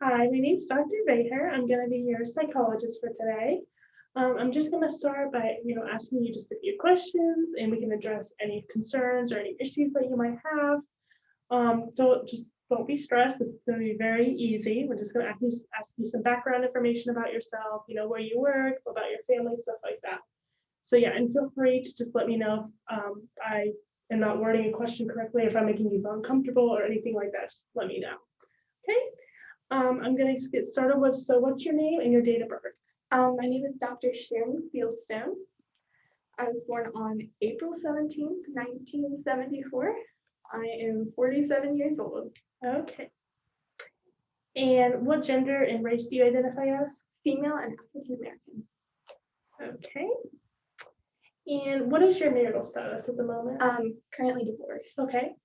Hi, my name's Dr. Vaher. I'm going to be your psychologist for today. I'm just going to start by, asking you just a few questions, and we can address any concerns or any issues that you might have. Don't be stressed. This is going to be very easy. We're just going to ask you some background information about yourself, where you work, about your family, stuff like that. So yeah, and feel free to just let me know if I am not wording a question correctly, if I'm making you feel uncomfortable or anything like that. Just let me know. Okay. I'm going to get started with, so what's your name and your date of birth? My name is Dr. Sharon Fieldstone. I was born on April 17th, 1974. I am 47 years old. Okay. And what gender and race do you identify as? Female and African American. Okay. And what is your marital status at the moment? Currently divorced. Okay.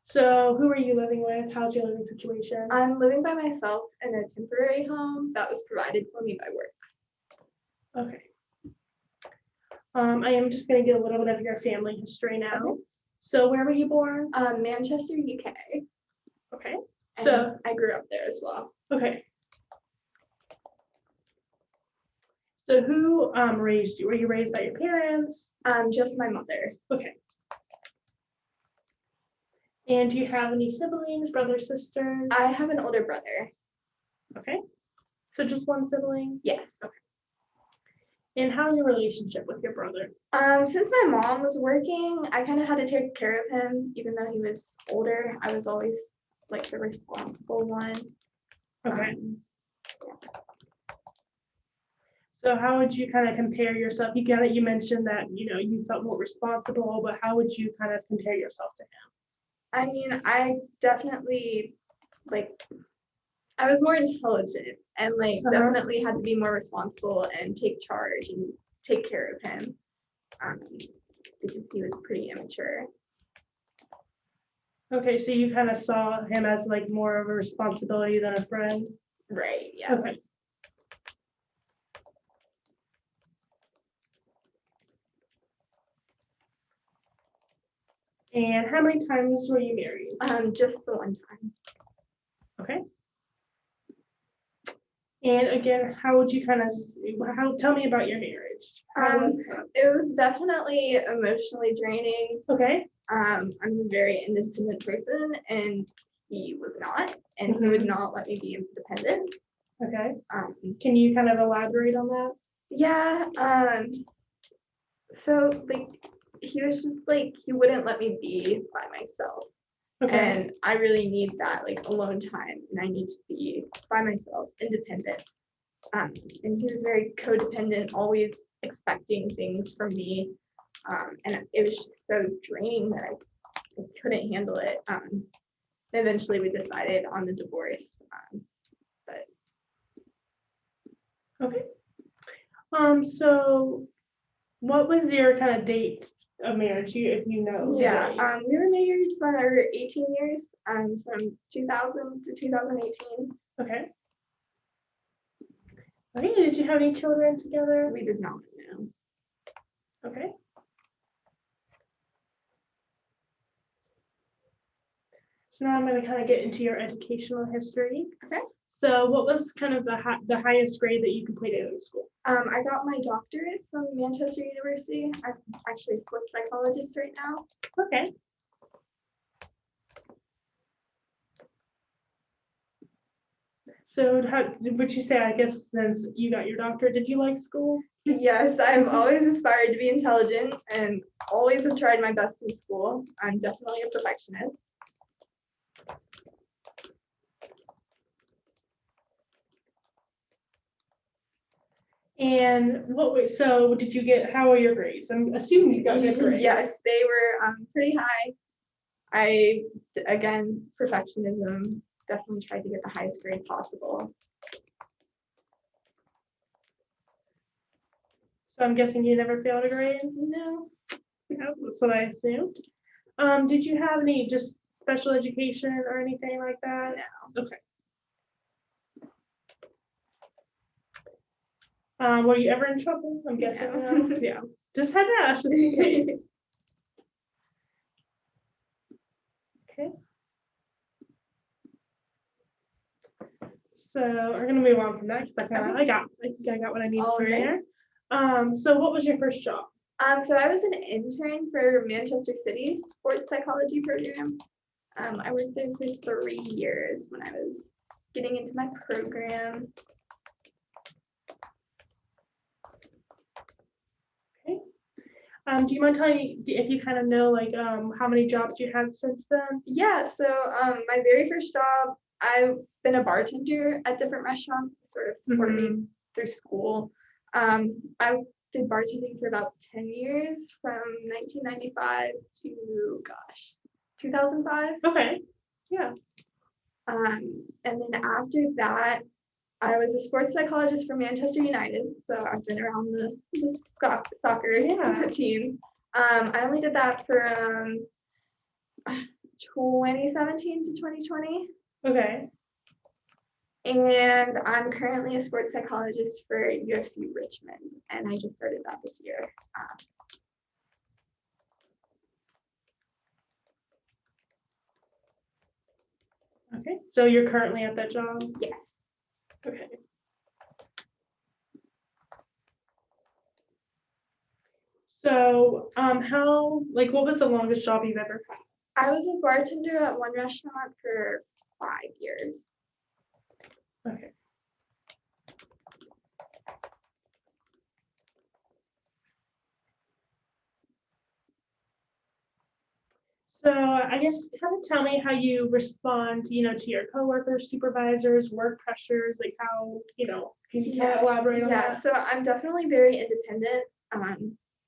So who are you living with? How's your living situation? I'm living by myself in a temporary home that was provided for me by work. Okay. I am just going to get a little bit of your family history now. Okay. So where were you born? Manchester, UK. Okay. And so I grew up there as well. Okay. So who raised you? Were you raised by your parents? Just my mother. Okay. And do you have any siblings, brothers, sisters? I have an older brother. Okay. So just one sibling? Yes. Okay. And how's your relationship with your brother? Since my mom was working, I kind of had to take care of him, even though he was older. I was always like the responsible one. Okay. Yeah. So how would you kind of compare yourself? You mentioned that, you felt more responsible, but how would you kind of compare yourself to him? I mean, I definitely I was more intelligent and definitely had to be more responsible and take charge and take care of him because he was pretty immature. Okay, so you kind of saw him as more of a responsibility than a friend? Right, yes. Okay. And how many times were you married? Just the one time. Okay. And again, how would you tell me about your marriage? It was definitely emotionally draining. Okay. I'm a very independent person, and he was not, and he would not let me be independent. Okay. Can you kind of elaborate on that? Yeah. So he was just he wouldn't let me be by myself. Okay. And I really need that alone time, and I need to be by myself, independent. And he was very codependent, always expecting things from me. And it was just so draining that I couldn't handle it. Eventually we decided on the divorce. Okay. So what was your kind of date of marriage, if you know? Yeah, we were married for 18 years, from 2000 to 2018. Okay. Okay, did you have any children together? We did not, no. Okay. So now I'm going to kind of get into your educational history. Okay. So what was kind of the highest grade that you completed in school? I got my doctorate from Manchester University. I'm actually a sleep psychologist right now. Okay. So would you say, I guess, since you got your doctorate, did you like school? Yes, I've always aspired to be intelligent and always have tried my best in school. I'm definitely a perfectionist. And so did you how are your grades? I'm assuming you got good grades. Yes, they were pretty high. Again, perfectionism, definitely tried to get the highest grade possible. So I'm guessing you never failed a grade? No. That's what I assumed. Did you have any just special education or anything like that? No. Okay. Were you ever in trouble? I'm guessing no. Yeah. Just had to ask just in case. Okay. So we're gonna move on from that because I think I got what I need All for right. there. So what was your first job? So I was an intern for Manchester City's sports psychology program. I worked there for 3 years when I was getting into my program. Okay. Do you mind telling me if you kind of know like how many jobs you had since then? Yeah, so my very first job, I've been a bartender at different restaurants to sort of support me through school. I did bartending for about 10 years from 1995 to, gosh, 2005. Okay. Yeah. And then after that, I was a sports psychologist for Manchester United, so I've been around the soccer team. I only did that from 2017 to 2020. Okay. And I'm currently a sports psychologist for UFC Richmond, and I just started that this year. Okay. So you're currently at that job? Yes. Okay. So what was the longest job you've ever had? I was a bartender at one restaurant for 5 years. Okay. So I guess kind of tell me how you respond, to your coworkers, supervisors, work pressures, like how, can you kind of elaborate on Yeah, that? so I'm definitely very independent.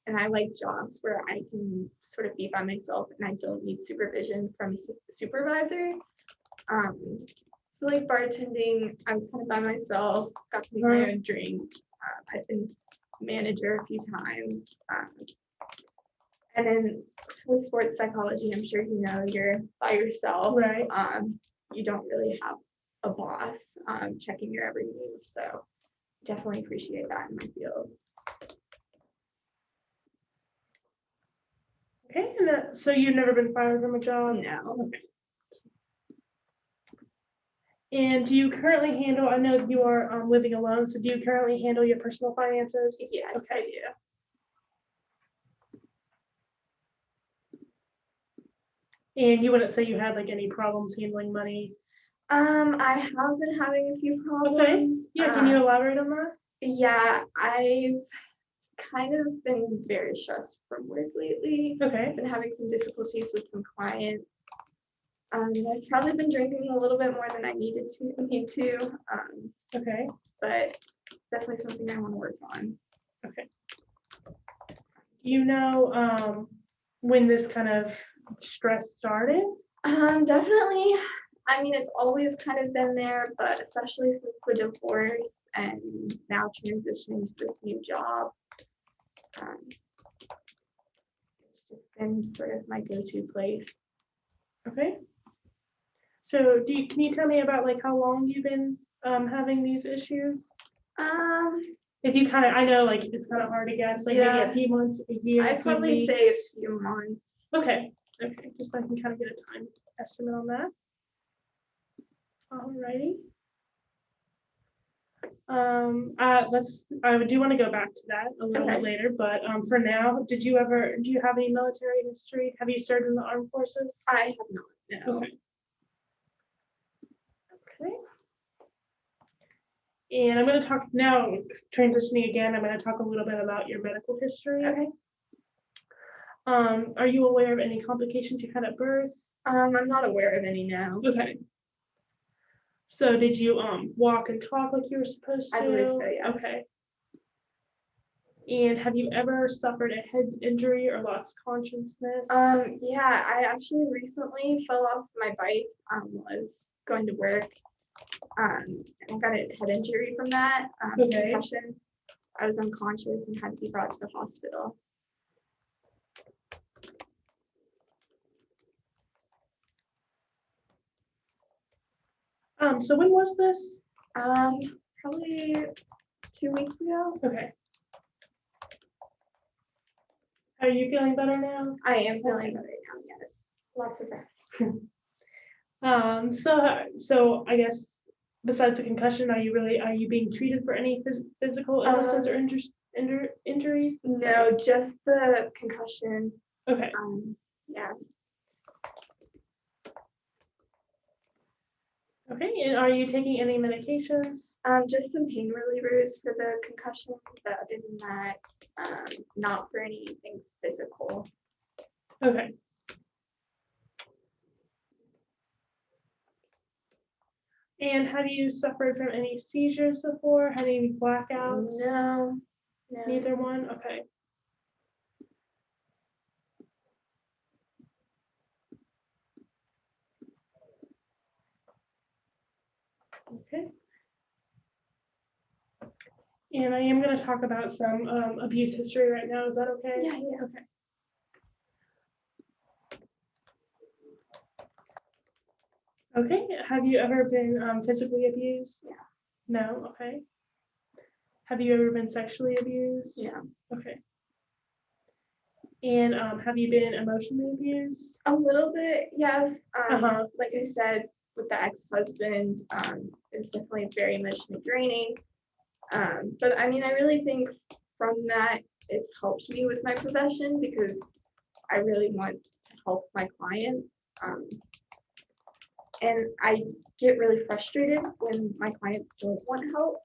And I like jobs where I can sort of be by myself and I don't need supervision from a supervisor. So like bartending, I was kind of by myself, got to make my own drink. I've been manager a few times. And then with sports psychology, I'm sure you're by yourself. Right. You don't really have a boss checking your every move. So definitely appreciate that in my field. Okay, and so you've never been fired from a job? No. Okay. And do you currently handle, I know you are living alone, so do you currently handle your personal finances? Yes, okay. I do. And you wouldn't say you had like any problems handling money? I have been having a few problems. Okay. Yeah, can you elaborate on that? Yeah, I've kind of been very stressed from work lately. Okay. I've been having some difficulties with some clients. I've probably been drinking a little bit more than I need to. Okay. But definitely something I want to work on. Okay. Do you know when this kind of stress started? Definitely. I mean, it's always kind of been there, but especially since the divorce and now transitioning to this new job, it's just been sort of my go-to place. Okay. So can you tell me about like how long you've been having these issues? If you kind of, I know like it's kind of hard to guess, like maybe a few months, a year. I'd probably say a few months. Okay. Okay. Just so I can kind of get a time estimate on that. Alrighty. I do want to go back to that a little bit later, but for now, do you have any military history? Have you served in the armed forces? I have not, no. Okay. Okay. And I'm going to talk now, transitioning again, I'm going to talk a little bit about your medical history. Okay. Are you aware of any complications you had at birth? I'm not aware of any now. Okay. So did you walk and talk like you were supposed to? I believe so, yes. Okay. And have you ever suffered a head injury or lost consciousness? Yeah, I actually recently fell off my bike while I was going to work. And I got a head injury from that, concussion. I was unconscious and had to be brought to the hospital. So when was this? Probably 2 weeks ago. Okay. Are you feeling better now? I am feeling better now, yes. Lots of rest. So I guess besides the concussion, are you being treated for any physical illnesses or injuries? No, just the concussion. Okay. Yeah. Okay, and are you taking any medications? Just some pain relievers for the concussion, but other than that, not for anything physical. Okay. And have you suffered from any seizures before? Had any blackouts? No. Neither one? Okay. Okay. And I am going to talk about some abuse history right now. Is that okay? Yeah. Okay. Okay. Have you ever been physically abused? Yeah. No? Okay. Have you ever been sexually abused? Yeah. Okay. And have you been emotionally abused? A little bit, yes. Uh-huh. Like I said, with the ex-husband, it's definitely very emotionally draining. But I mean, I really think from that, it's helped me with my profession because I really want to help my client. And I get really frustrated when my clients don't want help.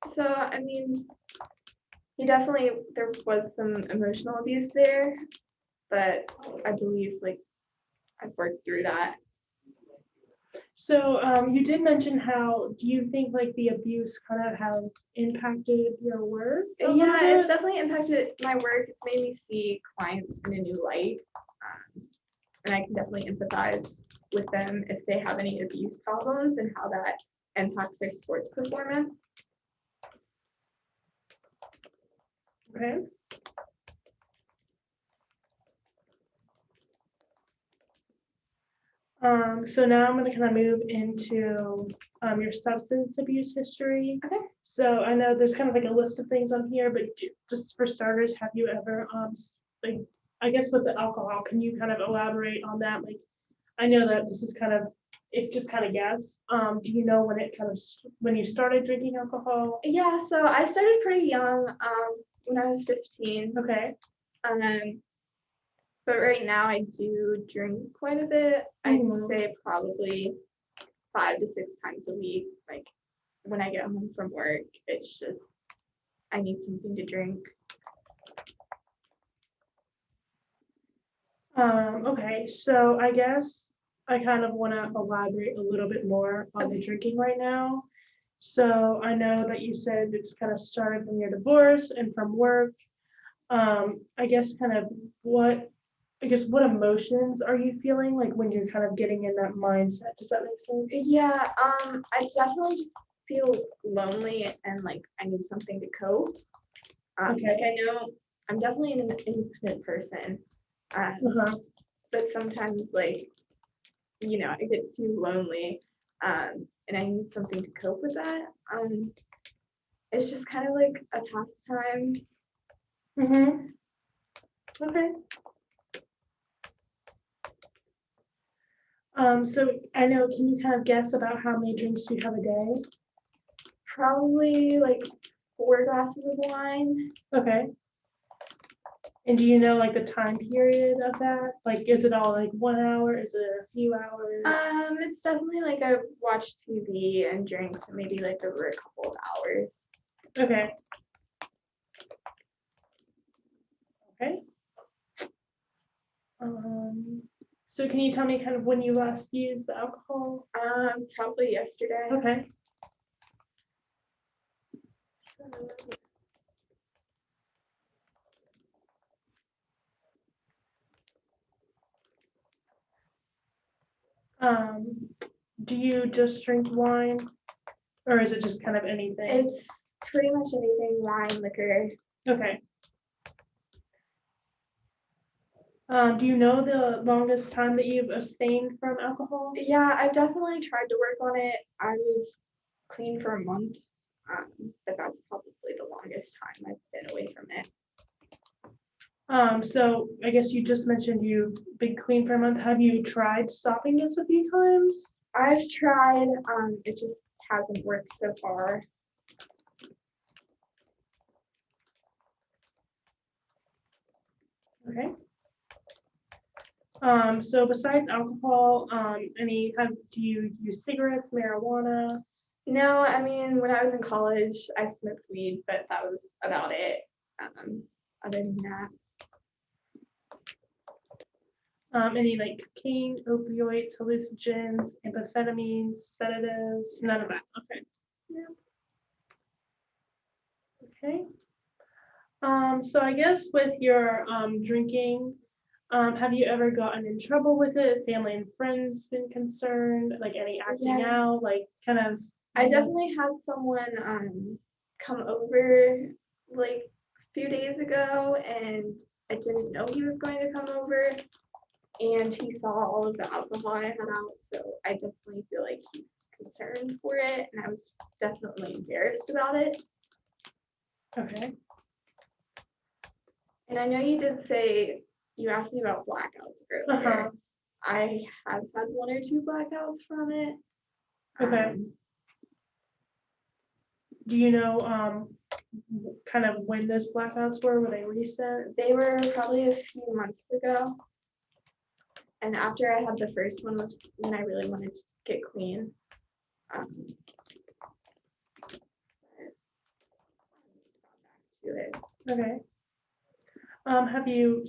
So, I mean, there was some emotional abuse there, but I believe like I've worked through that. So you did mention how, do you think like the abuse kind of has impacted your work? Yeah, it's definitely impacted my work. It's made me see clients in a new light. And I can definitely empathize with them if they have any abuse problems and how that impacts their sports performance. Okay. So now I'm going to kind of move into your substance abuse history. Okay. So I know there's kind of like a list of things on here, but just for starters, have you ever like, I guess with the alcohol, can you kind of elaborate on that? Like, I know that this is kind of, it just kind of guess. Do you know when you started drinking alcohol? Yeah, so I started pretty young, when I was 15. Okay. But right now I do drink quite a bit. I'd say probably 5 to 6 times a week. Like when I get home from work, it's just I need something to drink. Okay, so I guess I kind of want to elaborate a little bit more on the drinking right now. So I know that you said it's kind of started from your divorce and from work. I guess what emotions are you feeling like when you're kind of getting in that mindset? Does that make sense? Yeah, I definitely just feel lonely and like I need something to cope. Okay. Like I know I'm definitely an independent person. But sometimes like, I get too lonely, and I need something to cope with that. It's just kind of like a pastime. Okay. So I know, can you kind of guess about how many drinks you have a day? Probably like 4 glasses of wine. Okay. And do you know like the time period of that? Like, is it all like 1 hour? Is it a few hours? It's definitely like I watch TV and drink, so maybe like over a couple of hours. Okay. Okay. So can you tell me kind of when you last used the alcohol? Probably yesterday. Okay. Do you just drink wine, or is it just kind of anything? It's pretty much anything, wine, liquor. Okay. Do you know the longest time that you've abstained from alcohol? Yeah, I've definitely tried to work on it. I was clean for a month, but that's probably the longest time I've been away from it. So I guess you just mentioned you've been clean for a month. Have you tried stopping this a few times? I've tried, it just hasn't worked so far. Okay. So besides alcohol, do you use cigarettes, marijuana? No, I mean, when I was in college, I smoked weed, but that was about it. Other than that, Any like cocaine, opioids, hallucinogens, amphetamines, sedatives, none of that. Okay. no. Okay. So I guess with your drinking, have you ever gotten in trouble with it? Family and friends been concerned? Like any acting Yeah. out? Like kind of. I definitely had someone come over like a few days ago, and I didn't know he was going to come over, and he saw all of the alcohol I had out, so I definitely feel like he's concerned for it, and I was definitely embarrassed about it. Okay. And I know you did say you asked me about blackouts earlier. I have had one or two blackouts from it. Okay. Do you know kind of when those blackouts were? Were they recent? They were probably a few months ago. And after I had the first one was when I really wanted to get clean. Okay. Have you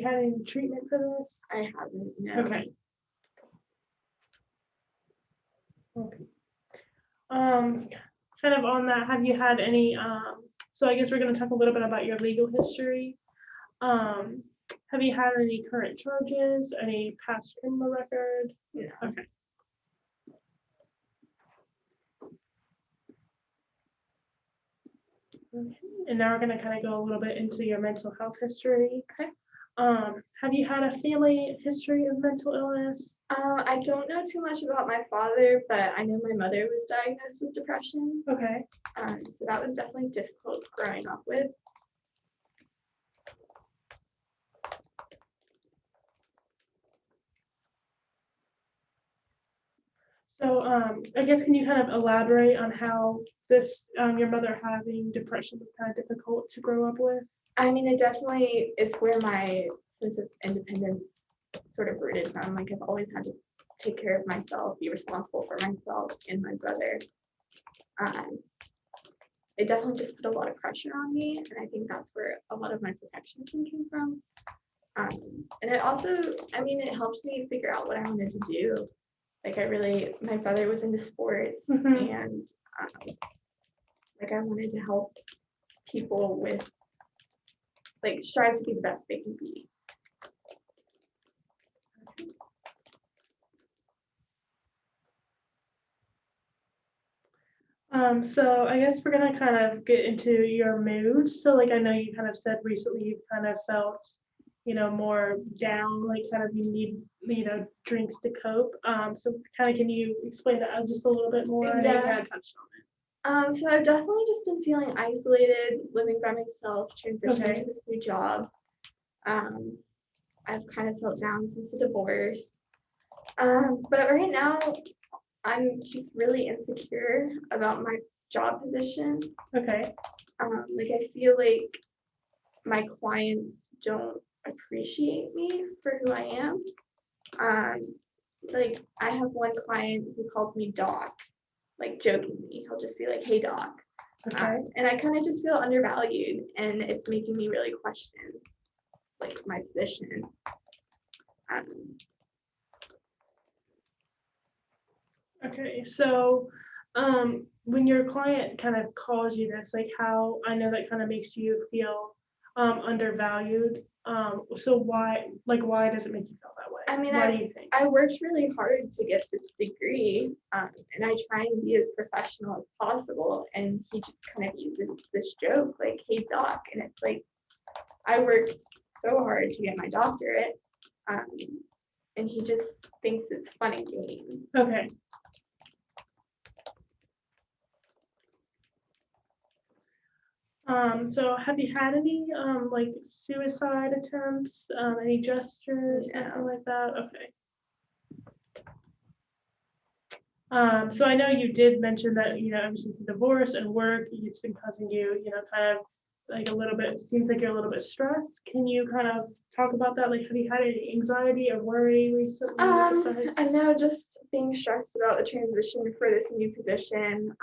had any treatment for this? I haven't, no. Okay. Kind of on that, have you had any, so I guess we're gonna talk a little bit about your legal history. Have you had any current charges, any past criminal record? No. Okay. Okay, and now we're gonna kind of go a little bit into your mental health history. Okay. Have you had a family history of mental illness? I don't know too much about my father, but I know my mother was diagnosed with depression. Okay. So that was definitely difficult growing up with. So I guess can you kind of elaborate on how this your mother having depression was kind of difficult to grow up with? I mean, it definitely is where my sense of independence sort of rooted from. Like I've always had to take care of myself, be responsible for myself and my brother. It definitely just put a lot of pressure on me, and I think that's where a lot of my perfectionism came from. And it also, I mean, it helped me figure out what I wanted to do. Like my brother was into sports, and like I wanted to help people with, like, strive to be the best they can be. So I guess we're gonna kind of get into your mood. So like I know you kind of said recently you kind of felt, more down, like kind of you need, drinks to cope. So kind of can you explain that just a little bit more? I know you kind of touched on it. So I've definitely just been feeling isolated, living by myself, transitioning to this new job. I've kind of felt down since the divorce. But right now, I'm just really insecure about my job position. Okay. Like I feel like my clients don't appreciate me for who I am. Like I have one client who calls me Doc, like jokingly. He'll just be like, "Hey Doc." Okay. And I kind of just feel undervalued, and it's making me really question like my position. Okay, so when your client kind of calls you this, like how I know that kind of makes you feel undervalued. So why does it make you feel that way? I mean, why do you think? I worked really hard to get this degree, and I try and be as professional as possible. And he just kind of uses this joke, like, "Hey Doc," and it's like, I worked so hard to get my doctorate, and he just thinks it's fun and games. Okay. So have you had any like suicide attempts, any gestures, No. anything like that? Okay. So I know you did mention that, ever since the divorce and work, it's been causing you, kind of like a little bit, seems like you're a little bit stressed. Can you kind of talk about that? Like, have you had any anxiety or worry recently? I know, just being stressed about the transition for this new position.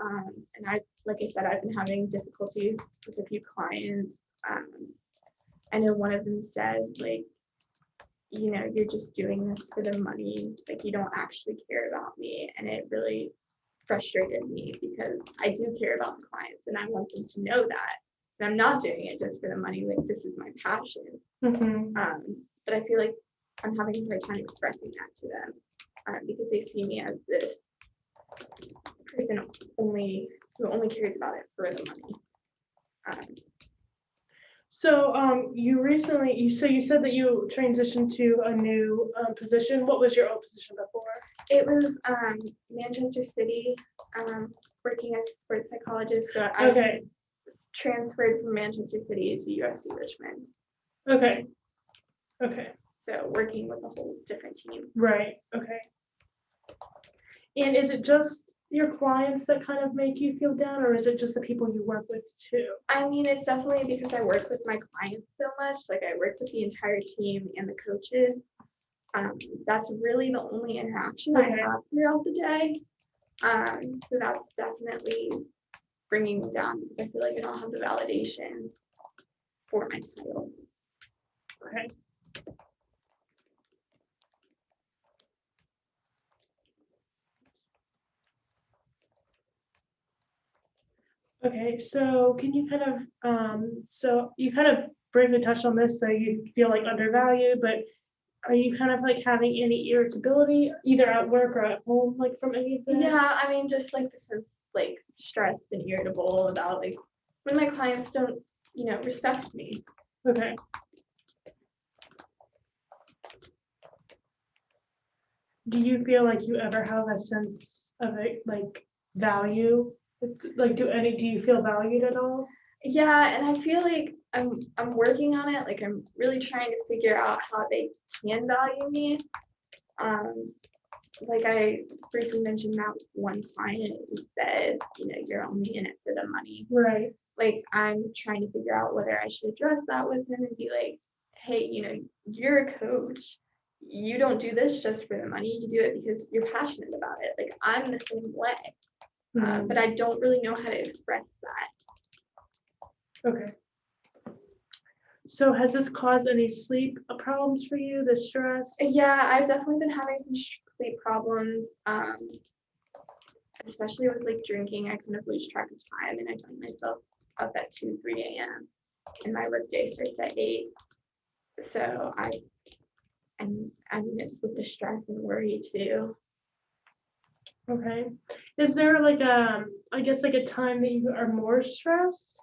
And like I said, I've been having difficulties with a few clients. I know one of them said, like, you're just doing this for the money, like you don't actually care about me. And it really frustrated me because I do care about the clients and I want them to know that. And I'm not doing it just for the money, like this is my passion. But I feel like I'm having a hard time expressing that to them because they see me as this person who only cares about it for the money. So you said that you transitioned to a new position. What was your old position before? It was Manchester City, working as a sports psychologist. So I transferred from Manchester City to UFC Richmond. Okay. So working with a whole different team. Right. Okay. And is it just your clients that kind of make you feel down, or is it just the people you work with too? I mean, it's definitely because I work with my clients so much. Like I work with the entire team and the coaches. That's really the only interaction I have throughout the day. So that's definitely bringing me down because I feel like I don't have the validation for my title. Okay. Okay, so can you kind of, so you kind of briefly touched on this, so you feel like undervalued, but are you kind of like having any irritability either at work or at home, like from any of this? Yeah, I mean, just like the sense like stressed and irritable about like when my clients don't, respect me. Okay. Do you feel like you ever have a sense of it, like value? Like, do you feel valued at all? Yeah, and I feel like I'm working on it. Like I'm really trying to figure out how they can value me. Like I briefly mentioned that one client who said, you're only in it for the money. Right. Like I'm trying to figure out whether I should address that with him and be like, hey, you're a coach. You don't do this just for the money. You do it because you're passionate about it. Like I'm the same way. But I don't really know how to express that. Okay. So has this caused any sleep problems for you, the stress? Yeah, I've definitely been having some sleep problems, especially with like drinking. I kind of lose track of time and I find myself up at 2, 3 a.m. and my workday starts at 8. So I mean, it's with the stress and worry too. Okay. Is there like I guess like a time that you are more stressed?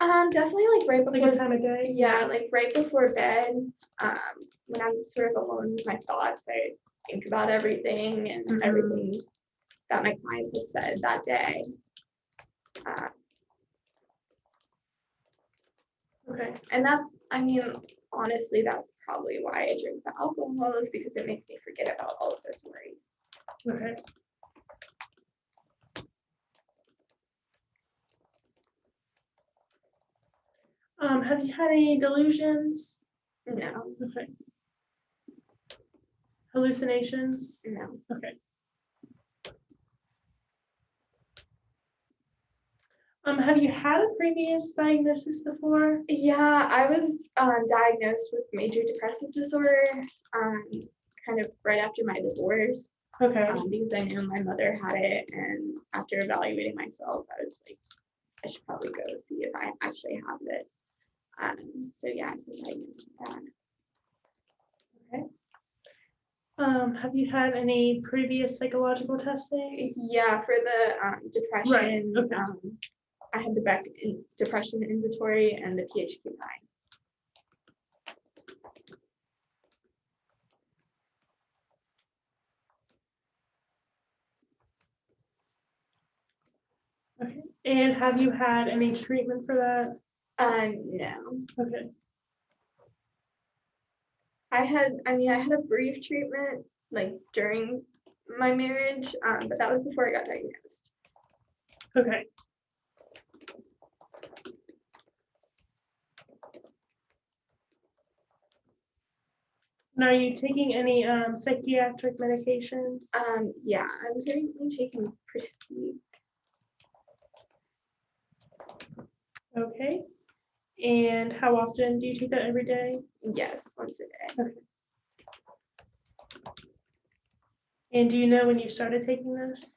Definitely like right before like a time of day. Yeah, like right before bed. When I'm sort of alone with my thoughts, I think about everything and everything that my clients have said that day. Okay. And honestly, that's probably why I drink the alcohol, is because it makes me forget about all of those worries. Okay. Have you had any delusions? No. Okay. Hallucinations? No. Okay. Have you had a previous diagnosis before? Yeah, I was diagnosed with major depressive disorder kind of right after my divorce. Okay. Because I knew my mother had it, and after evaluating myself, I was like, I should probably go see if I actually have this. So yeah, I was diagnosed with that. Okay. Have you had any previous psychological testing? Yeah, for the depression. Right. Okay. I had the Beck depression inventory and the PHQ-9. Okay. And have you had any treatment for that? No. Okay. I had a brief treatment like during my marriage, but that was before I got diagnosed. Okay. And are you taking any psychiatric medications? Yeah, I'm currently taking Psyc. Okay. And how often do you take that every day? Yes, once a day. Okay. And do you know when you started taking this?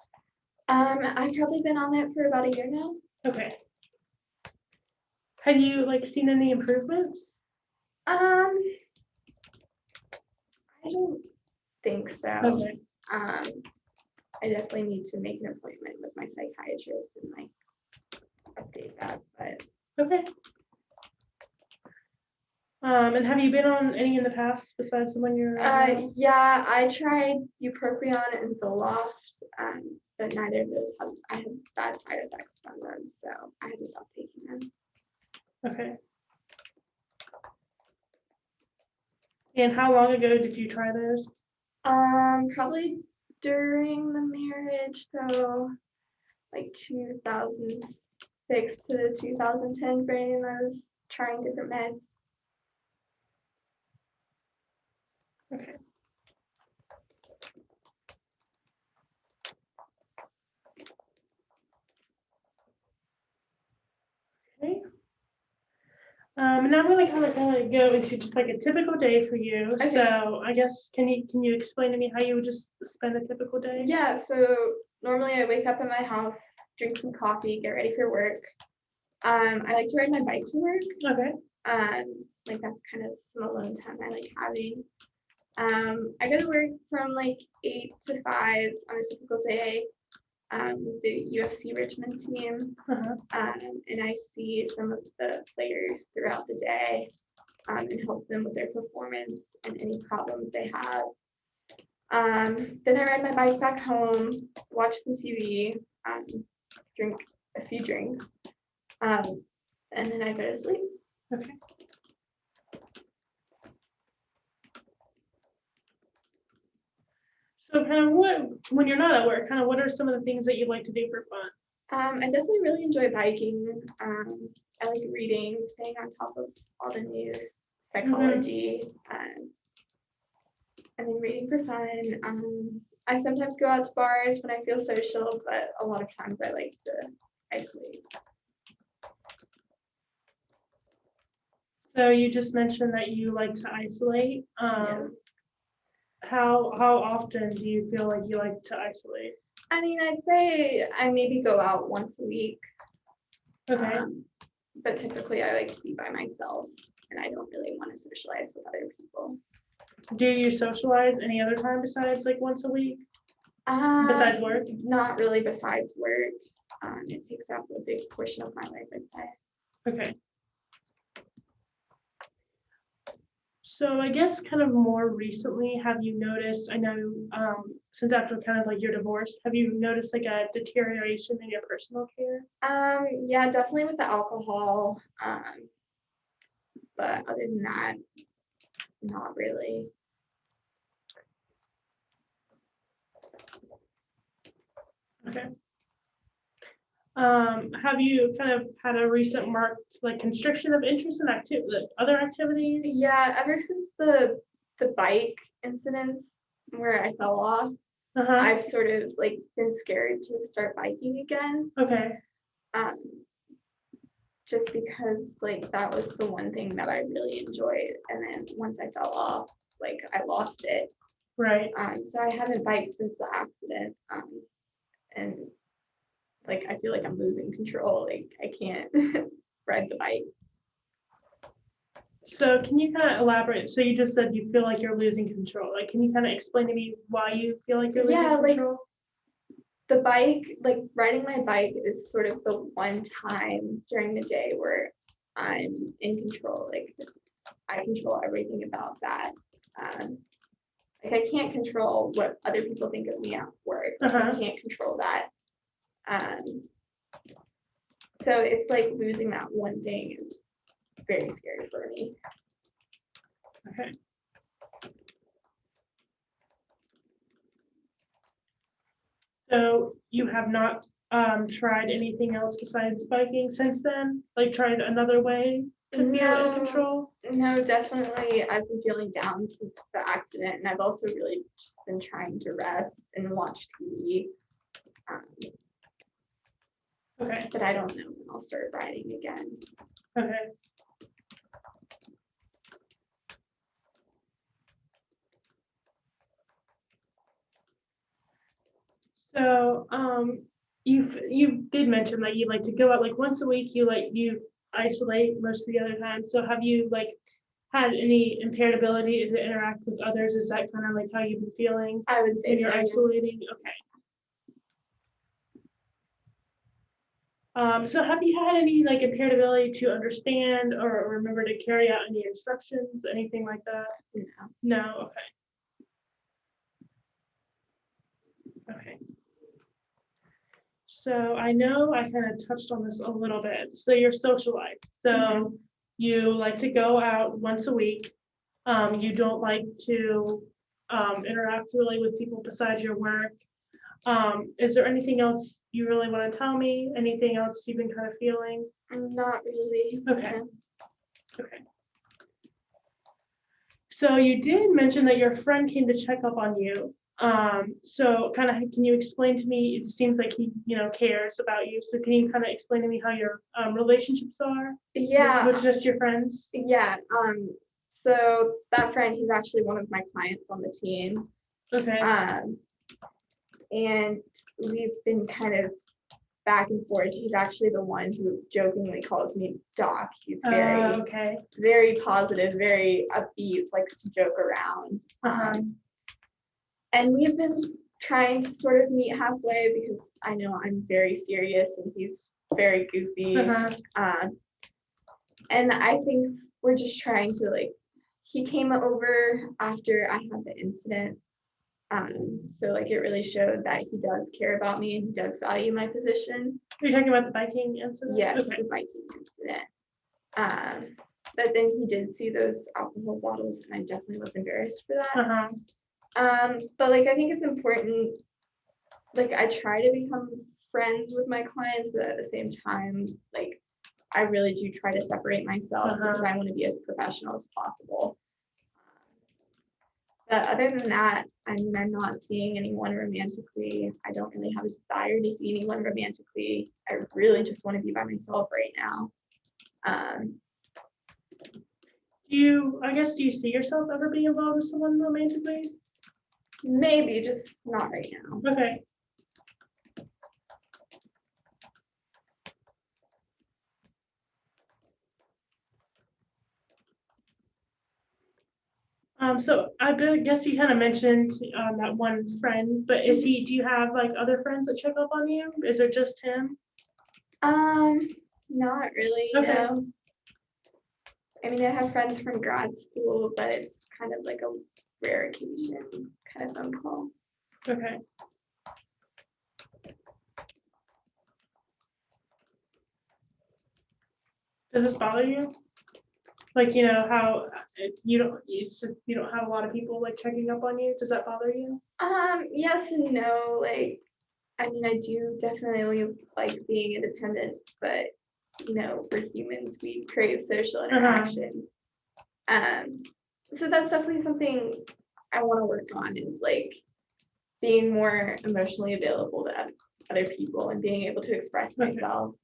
I've probably been on it for about a year now. Okay. Have you like seen any improvements? I don't think so. Okay. I definitely need to make an appointment with my psychiatrist and like update that, but Okay. And have you been on any in the past besides the one you're on now? yeah, I tried bupropion and Zoloft, but neither of those I had bad side effects from them, so I had to stop taking them. Okay. And how long ago did you try those? Probably during the marriage, so like 2006 to 2010 frame, I was trying different meds. Okay. Okay. And now I'm really kind of go into just like a typical day for you. Okay. So I guess can you explain to me how you would just spend a typical day? Yeah, so normally I wake up in my house, drink some coffee, get ready for work. I like to ride my bike to work. Okay. Like that's kind of some alone time I like having. I go to work from like 8 to 5 on a typical day. The UFC Richmond team, Uh-huh. and I see some of the players throughout the day and help them with their performance and any problems they have. Then I ride my bike back home, watch some TV, drink a few drinks, and then I go to sleep. Okay. So kind of when you're not at work, kind of what are some of the things that you like to do for fun? I definitely really enjoy biking. I like reading, staying on top of all the news, psychology, and then reading for fun. I sometimes go out to bars when I feel social, but a lot of times I like to isolate. So you just mentioned that you like to isolate. Yeah. How often do you feel like you like to isolate? I mean, I'd say I maybe go out once a week. Okay. But typically I like to be by myself and I don't really want to socialize with other people. Do you socialize any other time besides like once a week? Besides work? Not really besides work. It takes up a big portion of my life, I'd say. Okay. So I guess kind of more recently, have you noticed, I know since after kind of like your divorce, have you noticed like a deterioration in your personal care? Yeah, definitely with the alcohol. But other than that, not really. Okay. Have you kind of had a recent marked like constriction of interest in other activities? Yeah, ever since the bike incidents where I fell off, Uh-huh. I've sort of like been scared to start biking again. Okay. Just because like that was the one thing that I really enjoyed, and then once I fell off, like I lost it. Right. So I haven't biked since the accident. And like I feel like I'm losing control. Like I can't ride the bike. So can you kind of elaborate? So you just said you feel like you're losing control. Like, can you kind of explain to me why you feel like you're losing control? The bike, like riding my bike is sort of the one time during the day where I'm in control. Like I control everything about that. Like I can't control what other people think of me at work. Like, I can't control that. So it's like losing that one thing is very scary for me. Okay. So you have not tried anything else besides biking since then? Like tried another way to feel in No. control? No, definitely. I've been feeling down since the accident, and I've also really just been trying to rest and watch TV. Okay, But I don't know when I'll start riding again. okay. So, you did mention that you like to go out like once a week. You isolate most of the other time. So have you like had any impaired ability to interact with others? Is that kind of like how you've been feeling I would say when you're so, yes. isolating? Okay. So have you had any like impaired ability to understand or remember to carry out any instructions, anything like that? No. No, okay. Okay. So I know I kind of touched on this a little bit. So your social life. So you like to go out once a week. You don't like to interact really with people besides your work. Is there anything else you really want to tell me? Anything else you've been kind of feeling? Not really. Okay. No. Okay. So you did mention that your friend came to check up on you. So kind of, can you explain to me, it seems like he, cares about you. So can you kind of explain to me how your relationships are Yeah. with just your friends? Yeah. So that friend, he's actually one of my clients on the team. Okay. And we've been kind of back and forth. He's actually the one who jokingly calls me Doc. He's Okay. very positive, very upbeat, likes to joke around. And we've been trying to sort of meet halfway because I know I'm very serious and he's very goofy. And I think we're just trying to he came over after I had the incident. So it really showed that he does care about me and he does value my position. You're talking about the biking incident? Yes, okay. the biking incident. But then he did see those alcohol bottles and I definitely was embarrassed for that. But I think it's important, I try to become friends with my clients, but at the same time, I really do try to separate myself because I want to be as professional as possible. But other than that, I mean, I'm not seeing anyone romantically. I don't really have a desire to see anyone romantically. I really just want to be by myself right now. Do you see yourself ever being involved with someone romantically? Maybe, just not right now. Okay. So I guess you kind of mentioned that one friend, but do you have other friends that check up on you? Is it just him? Not really, okay. No. I mean, I have friends from grad school, but it's kind of a rare occasion kind of phone call. Okay. Does this bother you? How you don't have a lot of people checking up on you. Does that bother you? Yes and no. I mean, I do definitely like being independent, but we're humans, we crave social interactions. So that's definitely something I want to work on is being more emotionally available to other people and being able to express myself.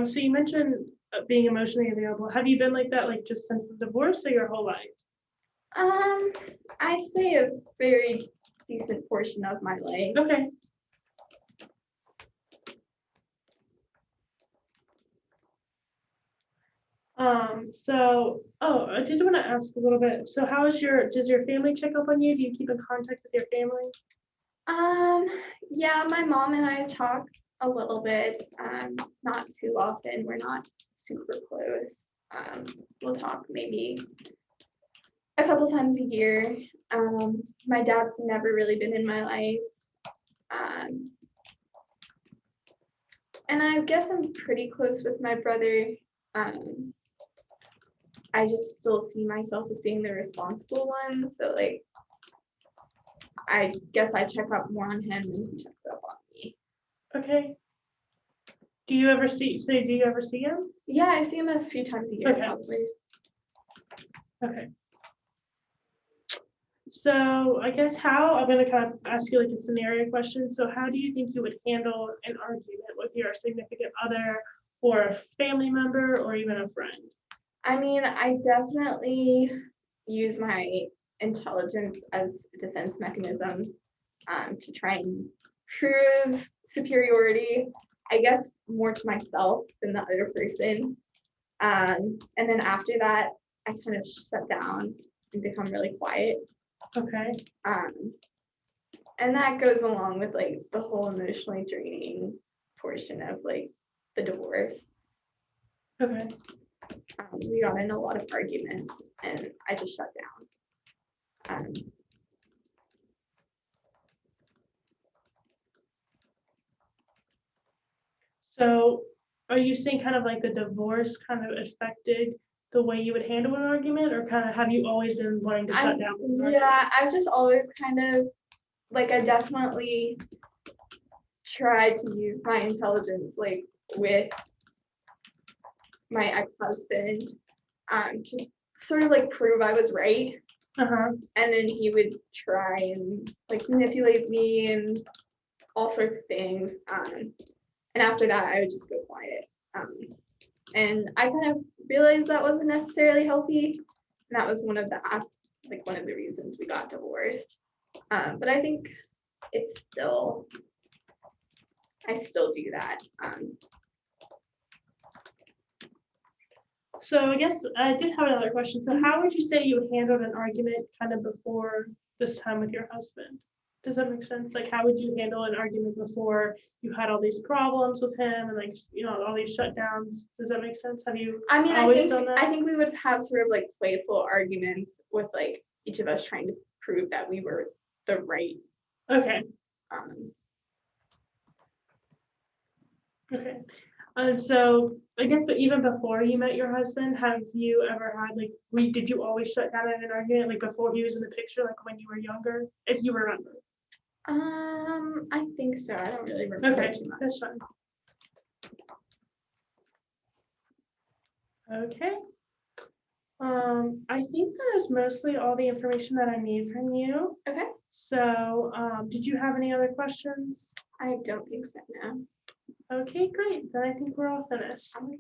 So you mentioned being emotionally available. Have you been like that just since the divorce or your whole life? I'd say a very decent portion of my life. Okay. I did want to ask a little bit. So does your family check up on you? Do you keep in contact with your family? Yeah, my mom and I talk a little bit, not too often. We're not super close. We'll talk maybe a couple times a year. My dad's never really been in my life. And I guess I'm pretty close with my brother. I just still see myself as being the responsible one. So I guess I check up more on him and he checks up on me. Okay. Do you ever see him? Yeah, I see him a few times a year, Okay. probably. Okay. So I guess I'm going to kind of ask you like a scenario question. So how do you think you would handle an argument with your significant other or a family member or even a friend? I mean, I definitely use my intelligence as a defense mechanism to try and prove superiority, I guess more to myself than the other person. And then after that, I kind of shut down and become really quiet. Okay. And that goes along with like the whole emotionally draining portion of like the divorce. Okay. We got in a lot of arguments and I just shut down. So are you saying kind of like the divorce kind of affected the way you would handle an argument, or kind of have you always been wanting to shut down? Yeah, I've just always kind of like, I definitely tried to use my intelligence like with my ex-husband to sort of like prove I was right. Uh-huh. And then he would try and like manipulate me and all sorts of things. And after that, I would just go quiet. And I kind of realized that wasn't necessarily healthy. And that was one of the reasons we got divorced. But I think I still do that. So I guess I did have another question. So how would you say you would handle an argument kind of before this time with your husband? Does that make sense? Like, how would you handle an argument before you had all these problems with him and like, all these shutdowns? Does that make sense? Have you always done that? I think we would have sort of like playful arguments with like each of us trying to prove that we were the right. Okay. Okay. So I guess, but even before you met your husband, have you ever had did you always shut down in an argument like before he was in the picture, like when you were younger, if you remember? I think so. I don't really remember too much. That's fine. Okay. I think that is mostly all the information that I need from you. Okay. So, did you have any other questions? I don't think so, no. Okay, great. Then I think we're all finished. Okay.